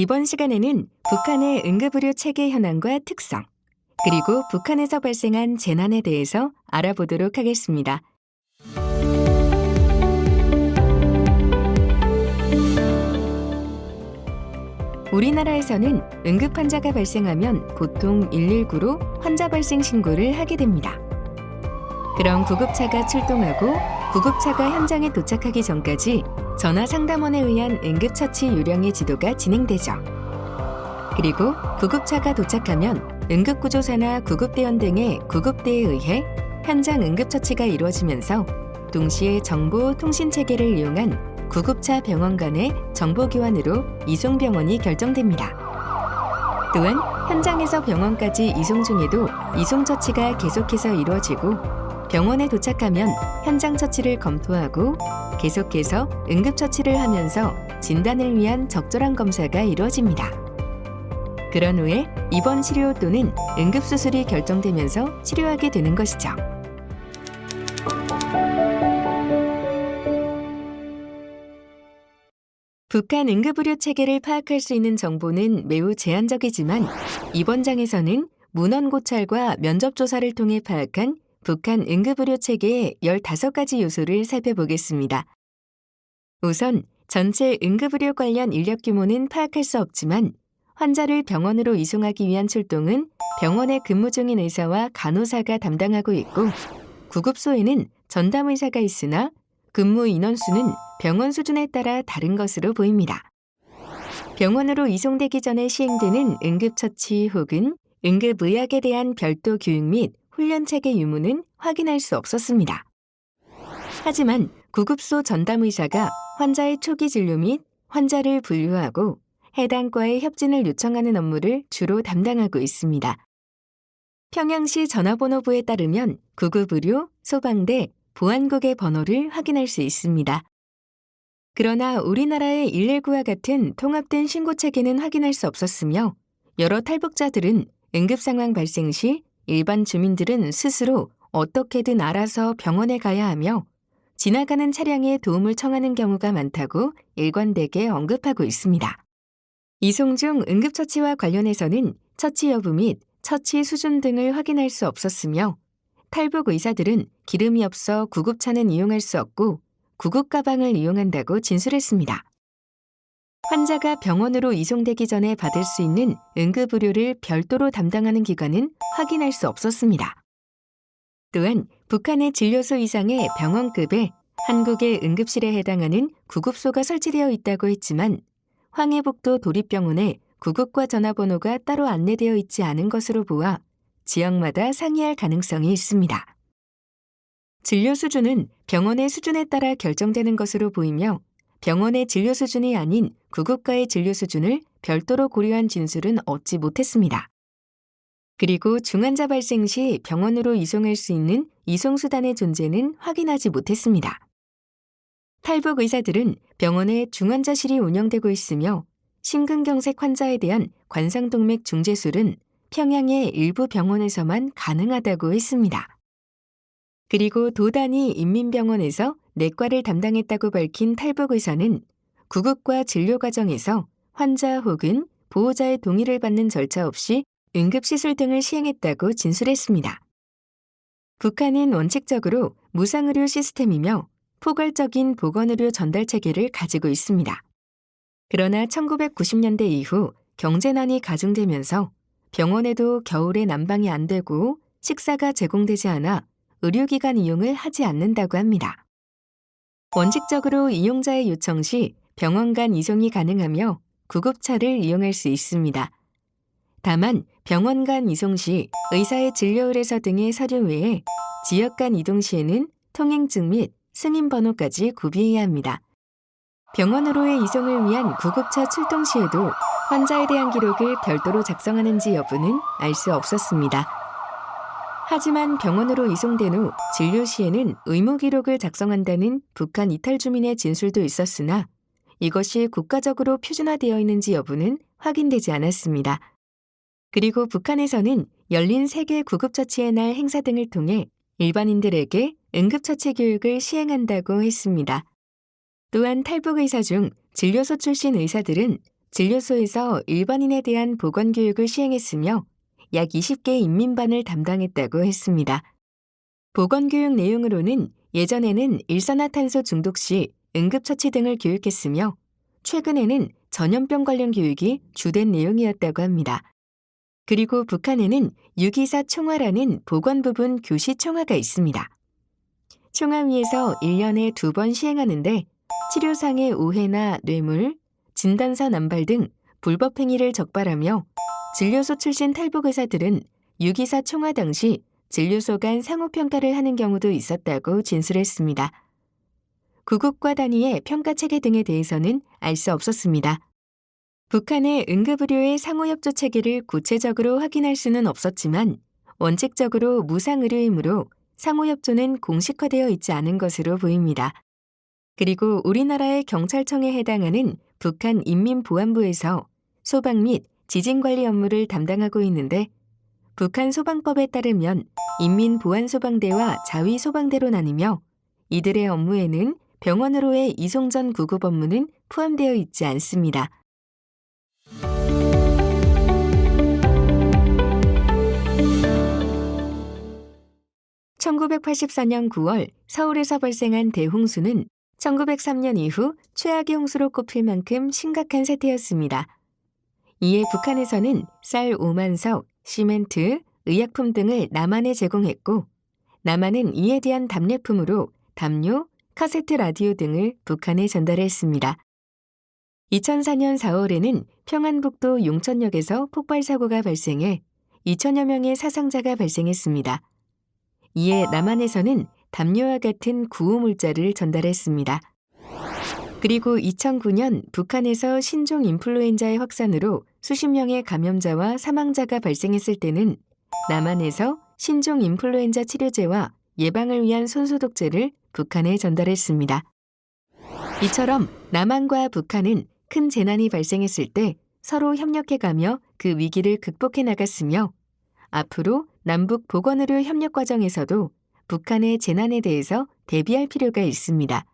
이번 시간에는 북한의 응급의료 체계 현황과 특성, 그리고 북한에서 발생한 재난에 대해서 알아보도록 하겠습니다. 우리나라에서는 응급 환자가 발생하면 보통 119로 환자 발생 신고를 하게 됩니다. 그럼 구급차가 출동하고 구급차가 현장에 도착하기 전까지 전화 상담원에 의한 응급처치 요령의 지도가 진행되죠. 그리고 구급차가 도착하면 응급구조사나 구급대원 등의 구급대에 의해 현장 응급처치가 이루어지면서 동시에 정보-통신체계를 이용한 구급차 병원 간의 정보교환으로 이송병원이 결정됩니다. 또한 현장에서 병원까지 이송 중에도 이송처치가 계속해서 이루어지고 병원에 도착하면 현장 처치를 검토하고 계속해서 응급처치를 하면서 진단을 위한 적절한 검사가 이루어집니다. 그런 후에 입원 치료 또는 응급수술이 결정되면서 치료하게 되는 것이죠. 북한 응급의료 체계를 파악할 수 있는 정보는 매우 제한적이지만 이번 장에서는 문헌고찰과 면접조사를 통해 파악한 북한 응급의료 체계의 15가지 요소를 살펴보겠습니다. 우선 전체 응급의료 관련 인력 규모는 파악할 수 없지만 환자를 병원으로 이송하기 위한 출동은 병원에 근무 중인 의사와 간호사가 담당하고 있고 구급소에는 전담의사가 있으나 근무 인원수는 병원 수준에 따라 다른 것으로 보입니다. 병원으로 이송되기 전에 시행되는 응급처치 혹은 응급의학에 대한 별도 교육 및 훈련체계 유무는 확인할 수 없었습니다. 하지만 구급소 전담의사가 환자의 초기 진료 및 환자를 분류하고 해당 과의 협진을 요청하는 업무를 주로 담당하고 있습니다. 평양시 전화번호부에 따르면 구급의료, 소방대, 보안국의 번호를 확인할 수 있습니다. 그러나 우리나라의 119와 같은 통합된 신고체계는 확인할 수 없었으며 여러 탈북자들은 응급상황 발생 시 일반 주민들은 스스로 어떻게든 알아서 병원에 가야 하며 지나가는 차량에 도움을 청하는 경우가 많다고 일관되게 언급하고 있습니다. 이송 중 응급처치와 관련해서는 처치 여부 및 처치 수준 등을 확인할 수 없었으며 탈북 의사들은 기름이 없어 구급차는 이용할 수 없고 구급가방을 이용한다고 진술했습니다. 환자가 병원으로 이송되기 전에 받을 수 있는 응급의료를 별도로 담당하는 기관은 확인할 수 없었습니다. 또한 북한의 진료소 이상의 병원급에 한국의 응급실에 해당하는 구급소가 설치되어 있다고 했지만 황해북도 도립병원에 구급과 전화번호가 따로 안내되어 있지 않은 것으로 보아 지역마다 상이할 가능성이 있습니다. 진료 수준은 병원의 수준에 따라 결정되는 것으로 보이며 병원의 진료 수준이 아닌 구급과의 진료 수준을 별도로 고려한 진술은 얻지 못했습니다. 그리고 중환자 발생 시 병원으로 이송할 수 있는 이송수단의 존재는 확인하지 못했습니다. 탈북 의사들은 병원에 중환자실이 운영되고 있으며 심근경색 환자에 대한 관상동맥 중재술은 평양의 일부 병원에서만 가능하다고 했습니다. 그리고 도단위 인민병원에서 내과를 담당했다고 밝힌 탈북 의사는 구급과 진료 과정에서 환자 혹은 보호자의 동의를 받는 절차 없이 응급시술 등을 시행했다고 진술했습니다. 북한은 원칙적으로 무상의료 시스템이며 포괄적인 보건의료 전달 체계를 가지고 있습니다. 그러나 1990년대 이후 경제난이 가중되면서 병원에도 겨울에 난방이 안 되고 식사가 제공되지 않아 의료기관 이용을 하지 않는다고 합니다. 원칙적으로 이용자의 요청 시 병원 간 이송이 가능하며 구급차를 이용할 수 있습니다. 다만 병원 간 이송 시 의사의 진료 의뢰서 등의 서류 외에 지역 간 이동 시에는 통행증 및 승인번호까지 구비해야 합니다. 병원으로의 이송을 위한 구급차 출동 시에도 환자에 대한 기록을 별도로 작성하는지 여부는 알 수 없었습니다. 하지만 병원으로 이송된 후 진료 시에는 의무 기록을 작성한다는 북한 이탈 주민의 진술도 있었으나 이것이 국가적으로 표준화되어 있는지 여부는 확인되지 않았습니다. 그리고 북한에서는 열린 세계 구급처치의 날 행사 등을 통해 일반인들에게 응급처치 교육을 시행한다고 했습니다. 또한 탈북 의사 중 진료소 출신 의사들은 진료소에서 일반인에 대한 보건교육을 시행했으며 약 20개 인민반을 담당했다고 했습니다. 보건교육 내용으로는 예전에는 일산화탄소 중독 시 응급처치 등을 교육했으며 최근에는 전염병 관련 교육이 주된 내용이었다고 합니다. 그리고 북한에는 6.24 총화라는 보건 부분 교시 총화가 있습니다. 총화위에서 1년에 2번 시행하는데 치료상의 오해나 뇌물, 진단서 남발 등 불법 행위를 적발하며 진료소 출신 탈북 의사들은 6.24 총화 당시 진료소 간 상호평가를 하는 경우도 있었다고 진술했습니다. 구국과 단위의 평가체계 등에 대해서는 알 수 없었습니다. 북한의 응급의료의 상호협조 체계를 구체적으로 확인할 수는 없었지만 원칙적으로 무상의료이므로 상호협조는 공식화되어 있지 않은 것으로 보입니다. 그리고 우리나라의 경찰청에 해당하는 북한 인민보안부에서 소방 및 지진관리 업무를 담당하고 있는데 북한 소방법에 따르면 인민보안소방대와 자위소방대로 나뉘며 이들의 업무에는 병원으로의 이송전 구급 업무는 포함되어 있지 않습니다. (1984년 9월) 서울에서 발생한 대홍수는 1903년 이후 최악의 홍수로 꼽힐 만큼 심각한 사태였습니다. 이에 북한에서는 쌀 5만 석, 시멘트, 의약품 등을 남한에 제공했고 남한은 이에 대한 답례품으로 담요, 카세트 라디오 등을 북한에 전달했습니다. 2004년 4월에는 평안북도 용천역에서 폭발 사고가 발생해 2천여 명의 사상자가 발생했습니다. 이에 남한에서는 담요와 같은 구호물자를 전달했습니다. 그리고 2009년 북한에서 신종 인플루엔자의 확산으로 수십 명의 감염자와 사망자가 발생했을 때는 남한에서 신종 인플루엔자 치료제와 예방을 위한 손소독제를 북한에 전달했습니다. 이처럼 남한과 북한은 큰 재난이 발생했을 때 서로 협력해가며 그 위기를 극복해 나갔으며 앞으로 남북 보건의료 협력 과정에서도 북한의 재난에 대해서 대비할 필요가 있습니다.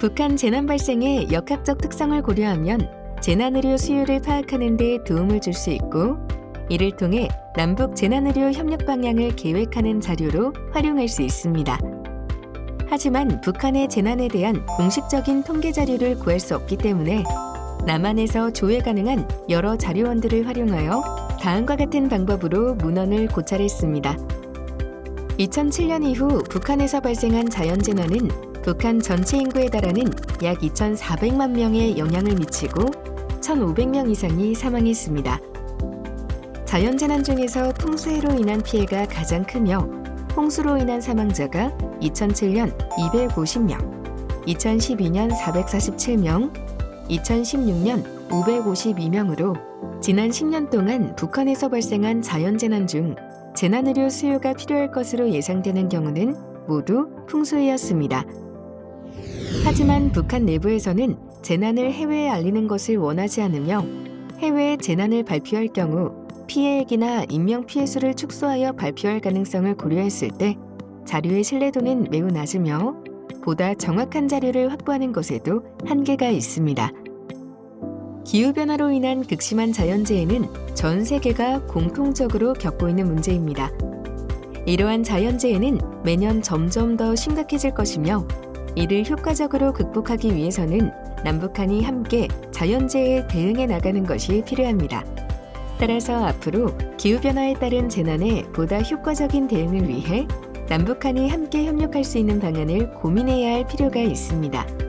북한 재난 발생의 역학적 특성을 고려하면 재난의료 수요를 파악하는 데 도움을 줄 수 있고 이를 통해 남북 재난의료 협력 방향을 계획하는 자료로 활용할 수 있습니다. 하지만 북한의 재난에 대한 공식적인 통계 자료를 구할 수 없기 때문에 남한에서 조회 가능한 여러 자료원들을 활용하여 다음과 같은 방법으로 문헌을 고찰했습니다. 2007년 이후 북한에서 발생한 자연재난은 북한 전체 인구에 달하는 약 2,400만 명에 영향을 미치고 1,500명 이상이 사망했습니다. 자연재난 중에서 풍수해로 인한 피해가 가장 크며 홍수로 인한 사망자가 2007년 250명, 2012년 447명, 2016년 552명으로 지난 10년 동안 북한에서 발생한 자연재난 중 재난의료 수요가 필요할 것으로 예상되는 경우는 모두 풍수해였습니다. 하지만 북한 내부에서는 재난을 해외에 알리는 것을 원하지 않으며 해외에 재난을 발표할 경우 피해액이나 인명피해 수를 축소하여 발표할 가능성을 고려했을 때 자료의 신뢰도는 매우 낮으며 보다 정확한 자료를 확보하는 것에도 한계가 있습니다. 기후변화로 인한 극심한 자연재해는 전 세계가 공통적으로 겪고 있는 문제입니다. 이러한 자연재해는 매년 점점 더 심각해질 것이며 이를 효과적으로 극복하기 위해서는 남북한이 함께 자연재해에 대응해 나가는 것이 필요합니다. 따라서 앞으로 기후변화에 따른 재난에 보다 효과적인 대응을 위해 남북한이 함께 협력할 수 있는 방안을 고민해야 할 필요가 있습니다.